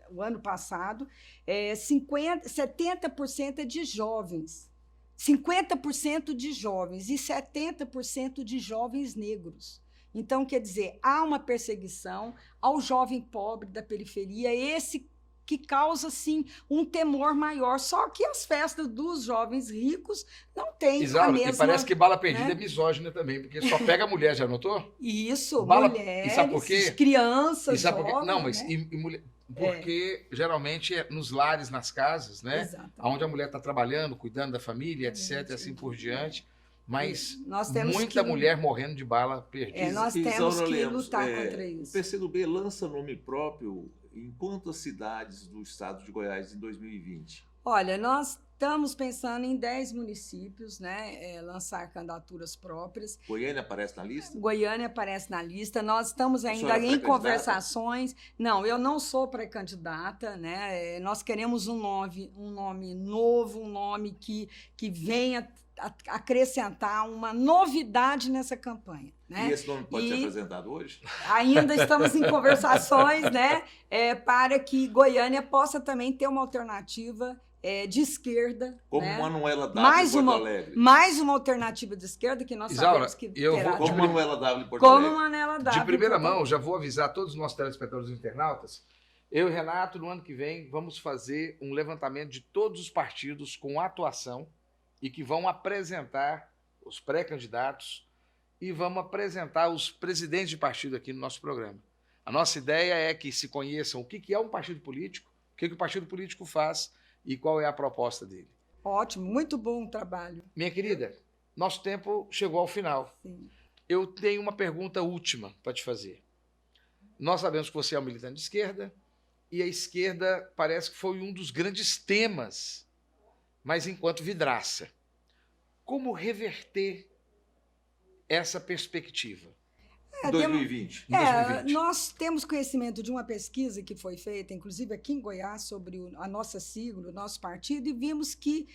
no ano passado, 70% é de jovens, 50% de jovens e 70% de jovens negros. Então, quer dizer, há uma perseguição ao jovem pobre da periferia, esse que causa, sim, um temor maior. Só que as festas dos jovens ricos não têm a mesma...
E parece que Bala Perdida é misógina também, porque só pega mulher, já notou?
Isso,
mulheres, e sabe por quê?
Crianças,
jovens... Não, mas
né?
mulher... Porque geralmente é nos lares, nas casas, né?
Exatamente.
Onde a mulher está trabalhando, cuidando da família, etc., e assim por diante. Mas
nós temos
muita mulher morrendo de bala perdida.
Nós temos que lutar contra isso.
O PCdoB lança nome próprio em quantas cidades do estado de Goiás em 2020?
Olha, nós estamos pensando em 10 municípios, né, lançar candidaturas próprias.
Goiânia aparece na lista?
Goiânia aparece na lista. Nós estamos ainda em conversações. Não, eu não sou pré-candidata, né? Nós queremos um nome novo, um nome que venha acrescentar uma novidade nessa campanha. Né?
E esse nome pode ser apresentado hoje?
Ainda estamos em conversações, né, para que Goiânia possa também ter uma alternativa de esquerda.
Como
né?
Manuela W. Porto Alegre.
Mais uma alternativa de esquerda que nós sabemos que terá.
Como Manuela W. Porto Alegre.
Como Manuela W.
De primeira mão, já vou avisar todos os nossos telespectadores e internautas. Eu e Renato, no ano que vem, vamos fazer um levantamento de todos os partidos com atuação e que vão apresentar os pré-candidatos e vamos apresentar os presidentes de partido aqui no nosso programa. A nossa ideia é que se conheçam o que é um partido político, o que o partido político faz e qual é a proposta dele.
Ótimo, muito bom trabalho.
Minha querida, nosso tempo chegou ao final.
Sim.
Eu tenho uma pergunta última para te fazer. Nós sabemos que você é um militante de esquerda e a esquerda parece que foi um dos grandes temas, mas enquanto vidraça. Como reverter essa perspectiva?
2020.
Nós temos conhecimento de uma pesquisa que foi feita, inclusive aqui em Goiás, sobre a nossa sigla, o nosso partido, e vimos que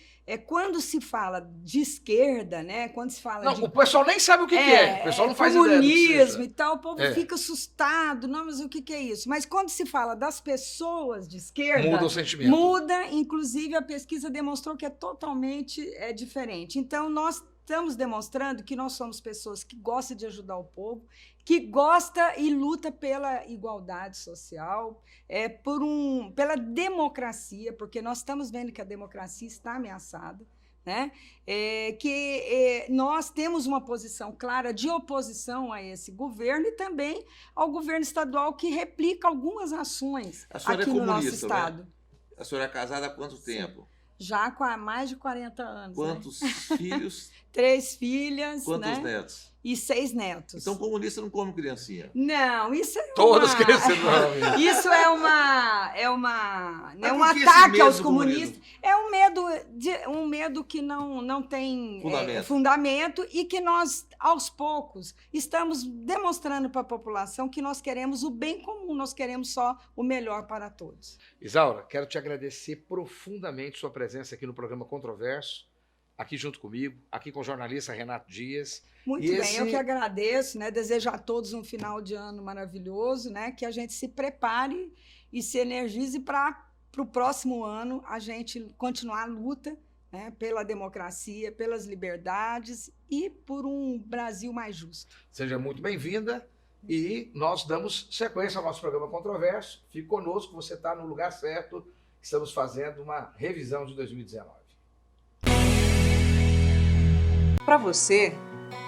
quando se fala de esquerda, né, quando se fala
o pessoal nem sabe o que é. O pessoal não faz ideia.
Comunismo e tal, o povo fica assustado. Não, mas o que é isso? Mas quando se fala das pessoas de esquerda...
Muda o sentimento.
Muda, inclusive a pesquisa demonstrou que é totalmente diferente. Então, nós estamos demonstrando que nós somos pessoas que gostam de ajudar o povo, que gosta e luta pela igualdade social, pela democracia, porque nós estamos vendo que a democracia está ameaçada, né? Nós temos uma posição clara de oposição a esse governo e também ao governo estadual que replica algumas ações aqui no nosso estado.
Né? A senhora é casada há quanto tempo?
Já há mais de 40 anos.
Quantos filhos?
3 filhas.
Quantos netos?
E 6 netos.
Então, comunista não come criancinha.
Não, isso é
Todas crescendo.
Isso é um ataque aos comunistas. É um medo que não tem fundamento e que nós, aos poucos, estamos demonstrando para a população que nós queremos o bem comum, nós queremos só o melhor para todos.
Isaura, quero te agradecer profundamente sua presença aqui no programa Controverso, aqui junto comigo, aqui com o jornalista Renato Dias.
Muito bem, eu que agradeço, né? Desejo a todos um final de ano maravilhoso, né? Que a gente se prepare e se energize para o próximo ano a gente continuar a luta, né? Pela democracia, pelas liberdades e por um Brasil mais justo.
Seja muito bem-vinda e nós damos sequência ao nosso programa Controverso. Fique conosco, você está no lugar certo. Estamos fazendo uma revisão de 2019.
Para você,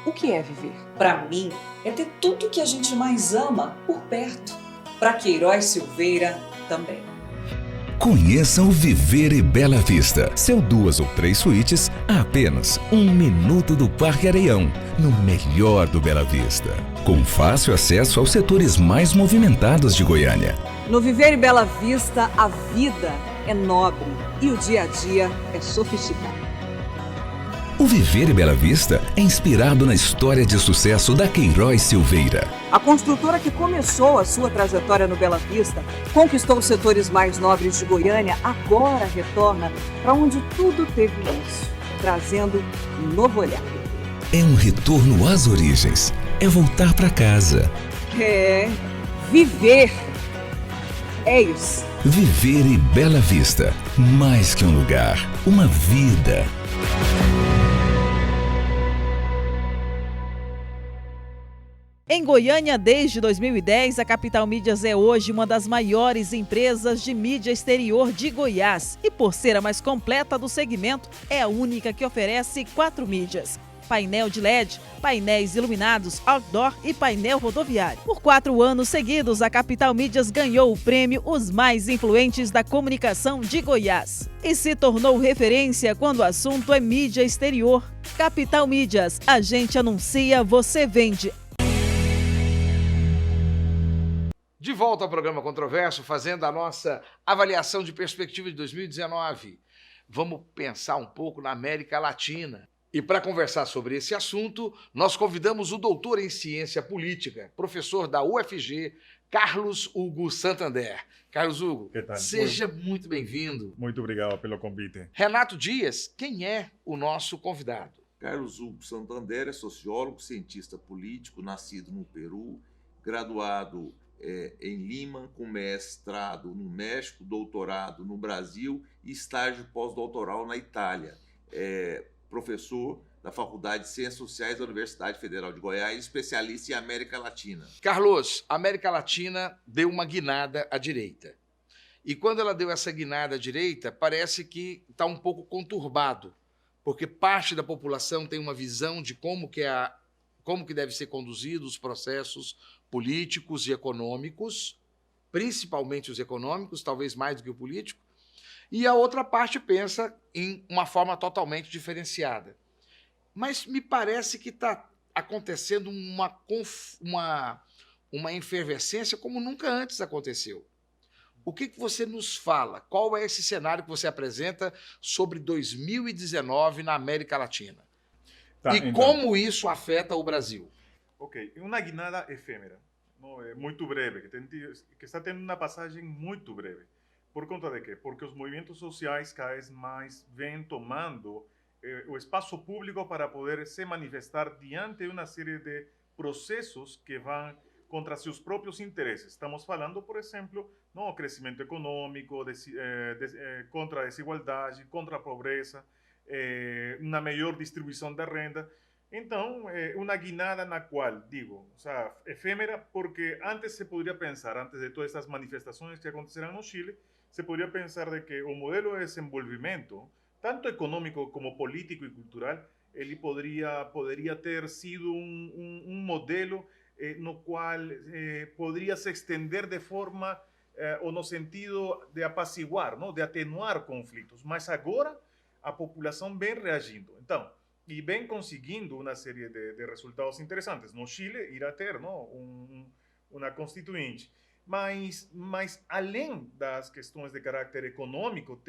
O que é viver?
Para mim, é ter tudo que a gente mais ama por perto. Para Queiroz Silveira, também.
Conheça o Viver e Bela Vista. Seu 2 ou 3 suítes a apenas 1 minuto do Parque Areião, no melhor do Bela Vista. Com fácil acesso aos setores mais movimentados de Goiânia.
No Viver e Bela Vista, a vida é nobre e o dia a dia é sofisticado.
O Viver e Bela Vista é inspirado na história de sucesso da Queiroz Silveira.
A construtora que começou a sua trajetória no Bela Vista, conquistou os setores mais nobres de Goiânia, agora retorna para onde tudo teve início, trazendo um novo olhar.
É um retorno às origens. É voltar para casa.
É viver. É isso.
Viver e Bela Vista. Mais que um lugar, uma vida.
Em Goiânia, desde 2010, a Capital Mídias é hoje uma das maiores empresas de mídia exterior de Goiás. E por ser a mais completa do segmento, é a única que oferece 4 mídias: painel de LED, painéis iluminados, outdoor e painel rodoviário. Por 4 anos seguidos, a Capital Mídias ganhou o prêmio Os Mais Influentes da Comunicação de Goiás e se tornou referência quando o assunto é mídia exterior. Capital Mídias, a gente anuncia, você vende.
De volta ao programa Controverso, fazendo a nossa avaliação de perspectiva de 2019. Vamos pensar um pouco na América Latina. E para conversar sobre esse assunto, nós convidamos o doutor em ciência política, professor da UFG, Carlos Hugo Santander. Carlos Hugo,
Que tal?
seja muito bem-vindo.
Muito obrigado pelo convite.
Renato Dias, quem é o nosso convidado?
Carlos Hugo Santander é sociólogo, cientista político, nascido no Peru, graduado em Lima, com mestrado no México, doutorado no Brasil e estágio pós-doutoral na Itália. É professor da Faculdade de Ciências Sociais da Universidade Federal de Goiás, especialista em América Latina.
Carlos, a América Latina deu uma guinada à direita. E quando ela deu essa guinada à direita, parece que está um pouco conturbado, porque parte da população tem uma visão de como que deve ser conduzidos os processos políticos e econômicos, principalmente os econômicos, talvez mais do que o político, e a outra parte pensa em uma forma totalmente diferenciada. Mas me parece que está acontecendo uma efervescência como nunca antes aconteceu. O que você nos fala? Qual é esse cenário que você apresenta sobre 2019 na América Latina?
Tá,
E
então,
como isso afeta o Brasil?
Ok, uma guinada efêmera, não, é muito breve, que está tendo uma passagem muito breve. Por conta de quê? Porque os movimentos sociais cada vez mais vêm tomando o espaço público para poder se manifestar diante de uma série de processos que vão contra seus próprios interesses. Estamos falando, por exemplo, no crescimento econômico, contra a desigualdade, contra a pobreza, uma melhor distribuição da renda. Então, uma guinada na qual, digo, o sea, efêmera, porque antes se poderia pensar, antes de todas essas manifestações que aconteceram no Chile, se poderia pensar de que o modelo de desenvolvimento, tanto econômico como político e cultural, ele poderia ter sido um modelo no qual poderia se estender de forma ou no sentido de apaciguar, não? De atenuar conflitos. Mas agora a população vem reagindo. Então, e vem conseguindo uma série de resultados interessantes. No Chile irá ter, não, uma constituinte. Mas além das questões de caráter econômico,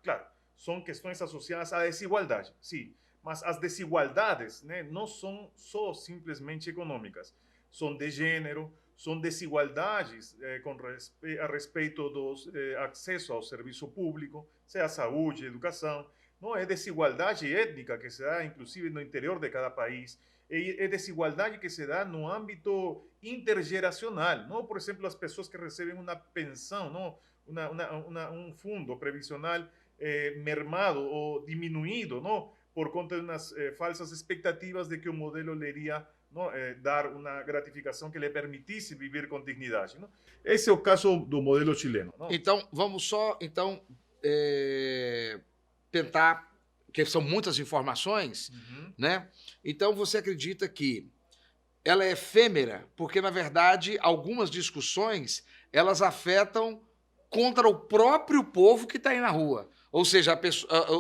claro, são questões associadas à desigualdade, sim. Mas as desigualdades, né, não são só simplesmente econômicas. São de gênero, são desigualdades a respeito do acesso ao serviço público, seja saúde, educação. Não é desigualdade étnica que se dá, inclusive, no interior de cada país. É desigualdade que se dá no âmbito intergeracional. Não? Por exemplo, as pessoas que recebem uma pensão, não? Um fundo previsional mermado ou diminuído, não? Por conta de umas falsas expectativas de que o modelo lhe iria dar uma gratificação que lhe permitisse viver com dignidade. Não? Esse é o caso do modelo chileno. Não?
Então, vamos só tentar que são muitas informações, né? Então você acredita que ela é efêmera, porque, na verdade, algumas discussões elas afetam contra o próprio povo que está aí na rua. Ou seja,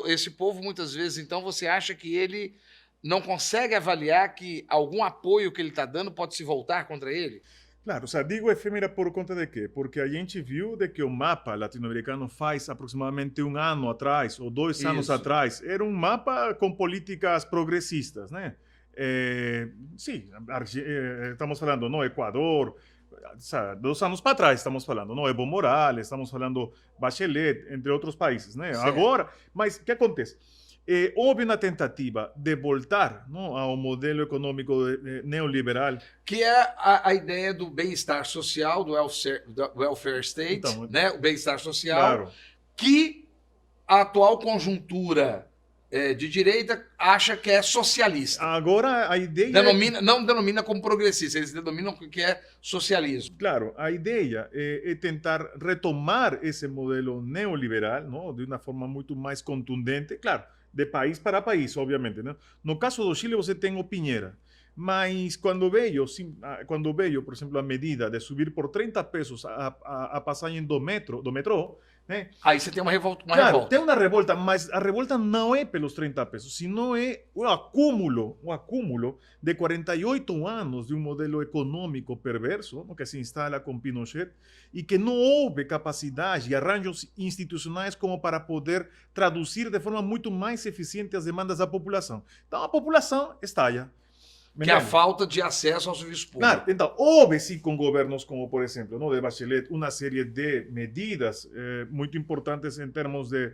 esse povo, muitas vezes, então, você acha que ele não consegue avaliar que algum apoio que ele está dando pode se voltar contra ele?
Claro, o sea, digo efêmera por conta de quê? Porque a gente viu de que o mapa latino-americano faz aproximadamente um ano atrás, ou 2 anos atrás, era um mapa com políticas progressistas, né? Sim, estamos falando, no Equador, 2 anos para trás estamos falando, no Evo Morales, estamos falando Bachelet, entre outros países, né?
Certo.
Agora, mas o que acontece? Houve uma tentativa de voltar, não, ao modelo econômico neoliberal.
Que é a ideia do bem-estar social, do welfare state,
Então,
né? O bem-estar social,
Claro.
que a atual conjuntura de direita acha que é socialista.
Agora a ideia
Não denomina como progressista, eles denominam que é socialismo.
Claro, a ideia é tentar retomar esse modelo neoliberal, não, de uma forma muito mais contundente, claro, de país para país, obviamente, né? No caso do Chile, você tem o Piñera, mas quando veio, por exemplo, a medida de subir por 30 pesos a passagem do metrô, né?
Aí você tem uma revolta.
Claro, tem uma revolta, mas a revolta não é pelos 30 pesos, sino é o acúmulo de 48 anos de um modelo econômico perverso, no, que se instala com Pinochet, e que não houve capacidade e arranjos institucionais como para poder traduzir de forma muito mais eficiente as demandas da população. Então a população estalha.
Que é a falta de acesso ao serviço público.
Claro, então, houve sim com governos como, por exemplo, no de Bachelet, uma série de medidas muito importantes em termos de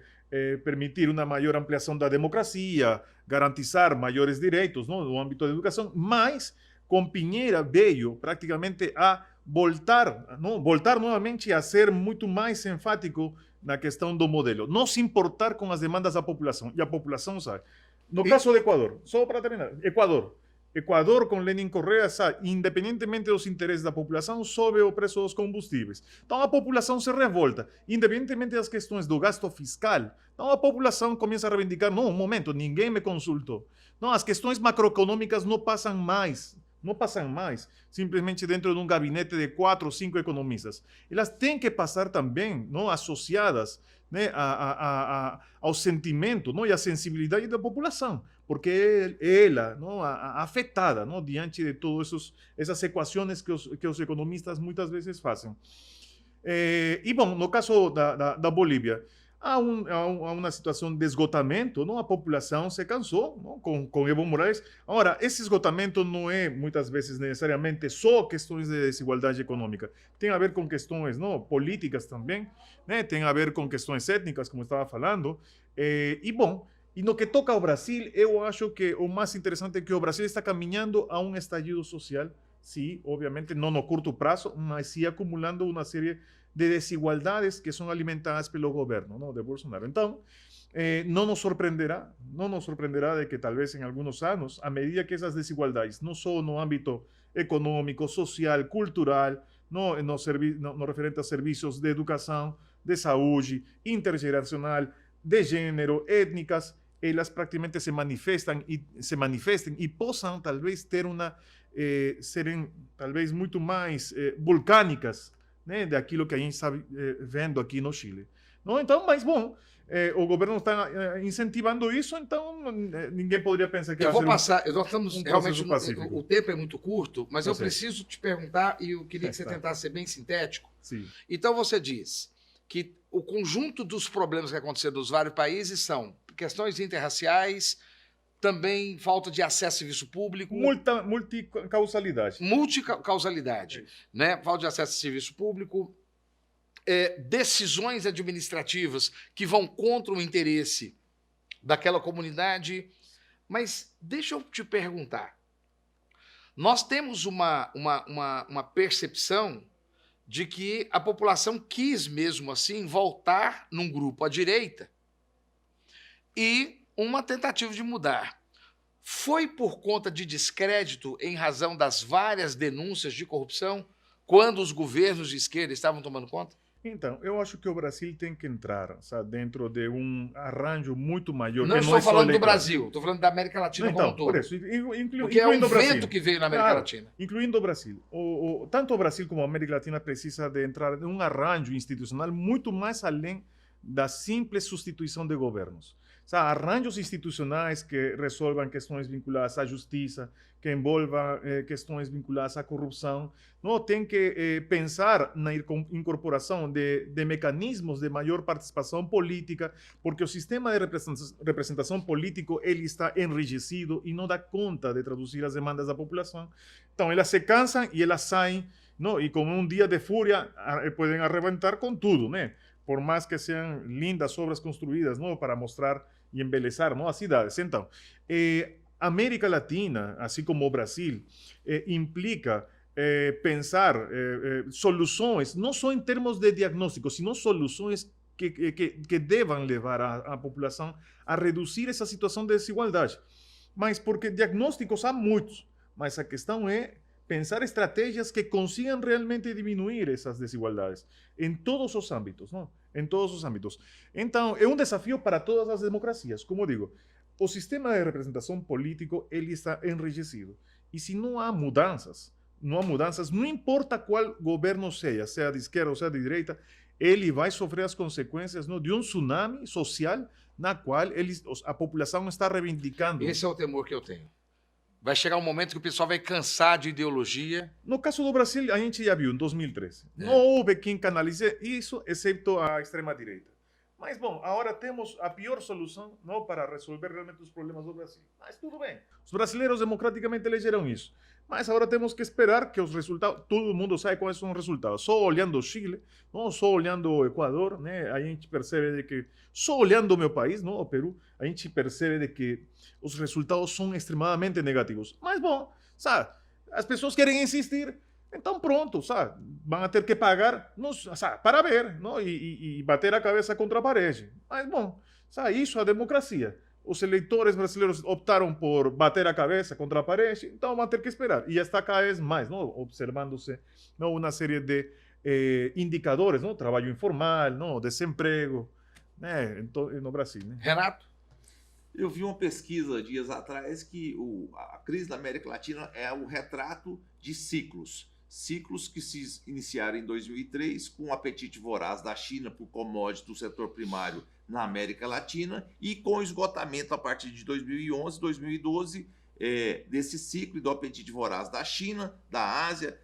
permitir uma maior ampliação da democracia, garantizar maiores direitos, no âmbito da educação, mas com Piñera veio praticamente a voltar novamente a ser muito mais enfático na questão do modelo, não se importar com as demandas da população, e a população sabe. No caso do Equador, só para terminar, Equador, com Lenin Correa, independentemente dos interesses da população, sobe o preço dos combustíveis. Então a população se revolta, independentemente das questões do gasto fiscal. Então a população começa a reivindicar, não, um momento, ninguém me consultou. Não, as questões macroeconômicas não passam mais, simplesmente dentro de um gabinete de 4 ou 5 economistas. Elas têm que passar também, não, associadas, né, ao sentimento, não, e à sensibilidade da população, porque ela, não, afetada, não, diante de todas essas equações que os economistas muitas vezes fazem. E, bom, no caso da Bolívia, há uma situação de esgotamento, não? A população se cansou, não? Com Evo Morales. Agora, esse esgotamento não é, muitas vezes, necessariamente só questões de desigualdade econômica. Tem a ver com questões, não, políticas também, né? Tem a ver com questões étnicas, como estava falando. E, bom, e no que toca ao Brasil, eu acho que o mais interessante é que o Brasil está caminhando a um estallido social, sim, obviamente, não no curto prazo, mas sim acumulando uma série de desigualdades que são alimentadas pelo governo, não, de Bolsonaro. Então, não nos surpreenderá de que talvez em alguns anos, à medida que essas desigualdades, não só no âmbito econômico, social, cultural, no referente a serviços de educação, de saúde, intergeracional, de gênero, étnicas, elas praticamente se manifestem e possam talvez ter serem talvez muito mais vulcânicas, né, daquilo que a gente está vendo aqui no Chile. Não? Então, mas bom, o governo está incentivando isso, então ninguém poderia pensar que
eu vou passar, nós
estamos
realmente o tempo é muito curto, mas eu preciso te perguntar e eu queria que você tentasse ser bem sintético.
Sim.
Então você diz que o conjunto dos problemas que aconteceram nos vários países são questões interraciais, também falta de acesso a serviço público.
Multicausalidade.
Multicausalidade, né? Falta de acesso a serviço público, decisões administrativas que vão contra o interesse daquela comunidade. Mas deixa eu te perguntar. Nós temos uma percepção de que a população quis mesmo assim voltar num grupo à direita e uma tentativa de mudar. Foi por conta de descrédito em razão das várias denúncias de corrupção quando os governos de esquerda estavam tomando conta?
Então, eu acho que o Brasil tem que entrar, sabe, dentro de um arranjo muito maior.
Não
que
estou
é só
falando do
eleitoral.
Brasil, estou falando da América Latina
Então,
como um todo.
por isso,
Porque é um
incluindo o Brasil.
vento que veio na América
Claro,
Latina.
incluindo o Brasil. Tanto o Brasil como a América Latina precisa de entrar em um arranjo institucional muito mais além da simples substituição de governos. Sabe, arranjos institucionais que resolvam questões vinculadas à justiça, que envolvam questões vinculadas à corrupção. Não tem que pensar na incorporação de mecanismos de maior participação política, porque o sistema de representação político ele está enrijecido e não dá conta de traduzir as demandas da população. Então, elas se cansam e elas saem, não? E com um dia de fúria podem arrebentar com tudo, né? Por mais que sejam lindas obras construídas, não? Para mostrar e embelezar, não? As cidades. Então, América Latina, assim como o Brasil, implica pensar soluções, não só em termos de diagnóstico, sino soluções que devam levar a população a reduzir essa situação de desigualdade. Mas porque diagnósticos há muitos, mas a questão é pensar estratégias que consigam realmente diminuir essas desigualdades em todos os âmbitos, não? Em todos os âmbitos. Então, é um desafio para todas as democracias. Como digo, o sistema de representação político ele está enrijecido. E se não há mudanças, não importa qual governo seja de esquerda ou seja de direita, ele vai sofrer as consequências, não, de um tsunami social na qual a população está reivindicando.
Esse é o temor que eu tenho. Vai chegar um momento que o pessoal vai cansar de ideologia.
No caso do Brasil, a gente já viu em 2013. Não houve quem canalize isso, exceto a extrema-direita. Mas, bom, agora temos a pior solução, não, para resolver realmente os problemas do Brasil. Mas tudo bem. Os brasileiros democraticamente elegeram isso. Mas agora temos que esperar que os resultados... Todo mundo sabe quais são os resultados. Só olhando o Chile, não só olhando o Equador, né, a gente percebe de que... Só olhando o meu país, não, o Peru, a gente percebe de que os resultados são extremadamente negativos. Mas, bom, sabe, as pessoas querem insistir, então pronto, sabe, vão ter que pagar, não, sabe, para ver, não, e bater a cabeça contra a parede. Mas, bom, sabe, isso é a democracia. Os eleitores brasileiros optaram por bater a cabeça contra a parede, então vão ter que esperar. E está cada vez mais, não, observando-se, não, uma série de indicadores, não, trabalho informal, não, desemprego, né, no Brasil. Né?
Renato?
Eu vi uma pesquisa dias atrás que a crise da América Latina é o retrato de ciclos. Ciclos que se iniciaram em 2003 com o apetite voraz da China por commodities do setor primário na América Latina e com esgotamento a partir de 2011, 2012 desse ciclo e do apetite voraz da China, da Ásia,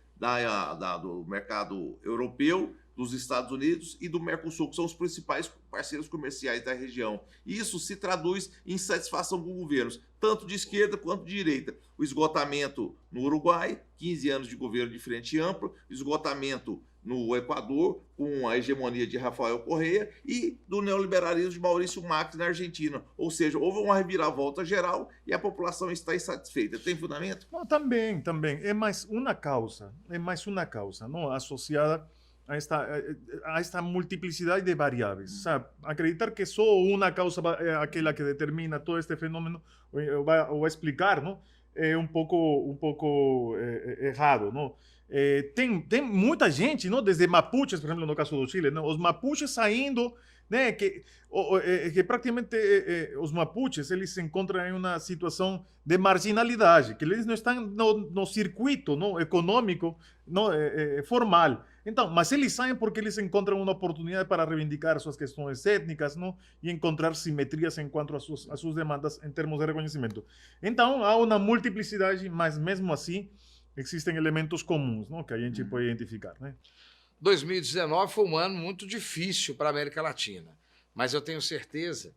do mercado europeu, dos Estados Unidos e do Mercosul, que são os principais parceiros comerciais da região. Isso se traduz em insatisfação com governos, tanto de esquerda quanto de direita. O esgotamento no Uruguai, 15 anos de governo de frente ampla, esgotamento no Equador, com a hegemonia de Rafael Correa, e do neoliberalismo de Maurício Macri na Argentina. Ou seja, houve uma reviravolta geral e a população está insatisfeita. Tem fundamento?
Não, também. É mais uma causa, não, associada a esta multiplicidade de variáveis, sabe? Acreditar que só uma causa é aquela que determina todo este fenômeno ou vai explicar, não? É um pouco errado, não? Tem muita gente, não? Desde mapuches, por exemplo, no caso do Chile, não? Os mapuches saindo, né? Que praticamente os mapuches eles se encontram em uma situação de marginalidade, que eles não estão no circuito, não, econômico, não, formal. Então, mas eles saem porque eles encontram uma oportunidade para reivindicar suas questões étnicas, não, e encontrar simetrias em quanto às suas demandas em termos de reconhecimento. Então, há uma multiplicidade, mas mesmo assim existem elementos comuns, não, que a gente pode identificar, né?
2019 foi um ano muito difícil para a América Latina, mas eu tenho certeza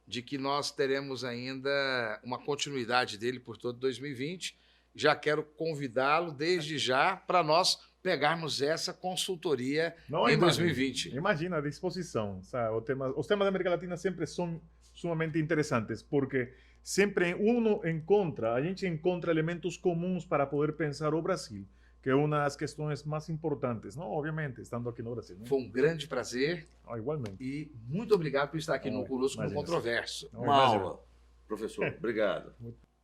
de que nós teremos ainda uma continuidade dele por todo 2020. Já quero convidá-lo desde já para nós pegarmos essa consultoria em 2020.
Imagina, à disposição. Sabe? Os temas da América Latina sempre são sumamente interessantes, porque sempre a gente encontra elementos comuns para poder pensar o Brasil, que é uma das questões mais importantes, não? Obviamente, estando aqui no Brasil. Né?
Foi um grande prazer.
Igualmente.
E muito obrigado por estar aqui conosco no Controverso.
Uma aula, professor. Obrigado.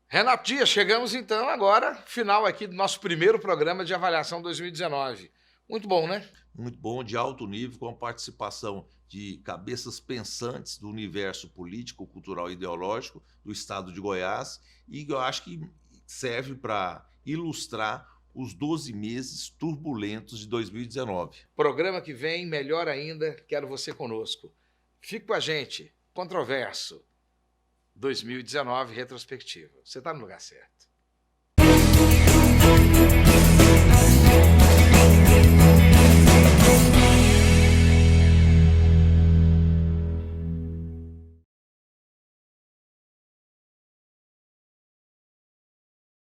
Renato Dias, chegamos então agora, final aqui do nosso primeiro programa de avaliação 2019. Muito bom, né?
muito bom, de alto nível, com a participação de cabeças pensantes do universo político, cultural e ideológico do estado de Goiás, e eu acho que serve para ilustrar os 12 meses turbulentos de 2019.
Programa que vem, melhor ainda, quero você conosco. Fique com a gente, Controverso 2019 retrospectiva. Você está no lugar certo.